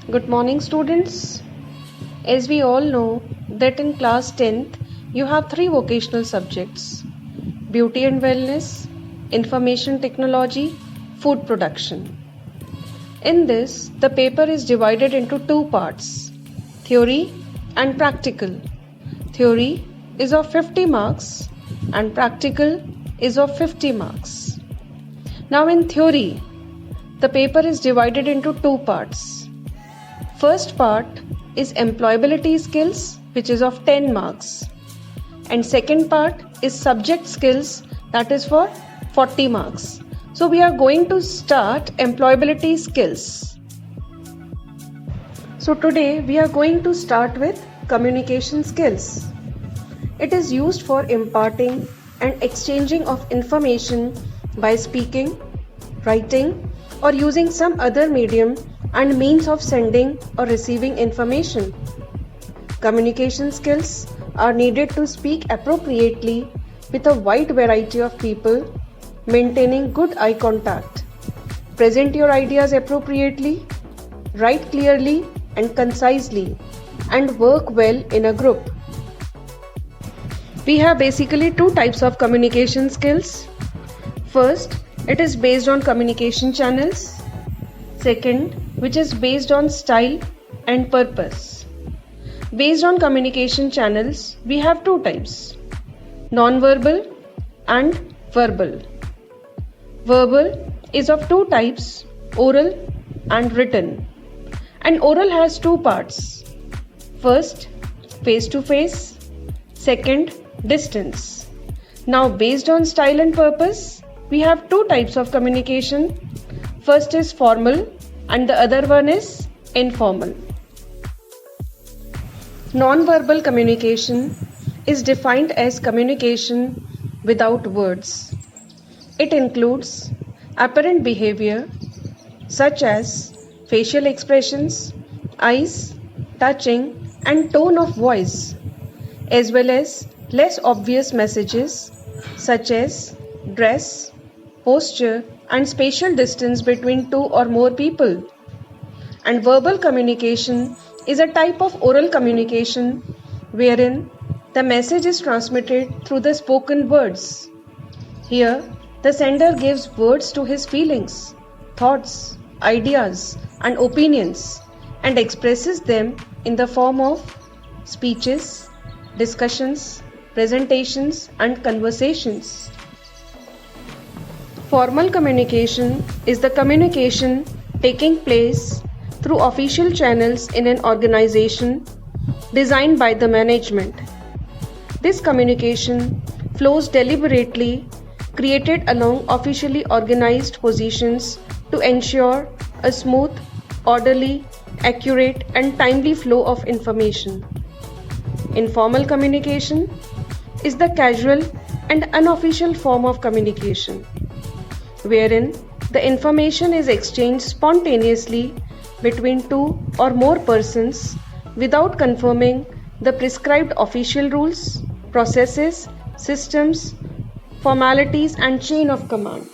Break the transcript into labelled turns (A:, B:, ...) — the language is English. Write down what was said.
A: Good morning, students. As we all know that in class 10th you have three vocational subjects: beauty and wellness, information technology, food production. In this, the paper is divided into two parts: theory and practical. Theory is of 50 marks and practical is of 50 marks. Now in theory, the paper is divided into two parts. First part is employability skills, which is of 10 marks, and second part is subject skills, that is for 40 marks. So we are going to start employability skills. So today we are going to start with communication skills. It is used for imparting and exchanging of information by speaking, writing, or using some other medium and means of sending or receiving information. Communication skills are needed to speak appropriately with a wide variety of people, maintaining good eye contact, present your ideas appropriately, write clearly and concisely, and work well in a group. We have basically two types of communication skills. First, it is based on communication channels. Second, which is based on style and purpose. Based on communication channels, we have two types: non-verbal and verbal. Verbal is of two types: oral and written. And oral has two parts. First, face-to-face. Second, distance. Now, based on style and purpose, we have two types of communication. First is formal and the other one is informal. Non-verbal communication is defined as communication without words. It includes apparent behavior such as facial expressions, eyes, touching, and tone of voice, as well as less obvious messages such as dress, posture, and spatial distance between two or more people. And verbal communication is a type of oral communication wherein the message is transmitted through the spoken words. Here, the sender gives words to his feelings, thoughts, ideas, and opinions and expresses them in the form of speeches, discussions, presentations, and conversations. Formal communication is the communication taking place through official channels in an organization designed by the management. This communication flows deliberately, created along officially organized positions to ensure a smooth, orderly, accurate, and timely flow of information. Informal communication is the casual and unofficial form of communication, wherein the information is exchanged spontaneously between two or more persons without confirming the prescribed official rules, processes, systems, formalities, and chain of command.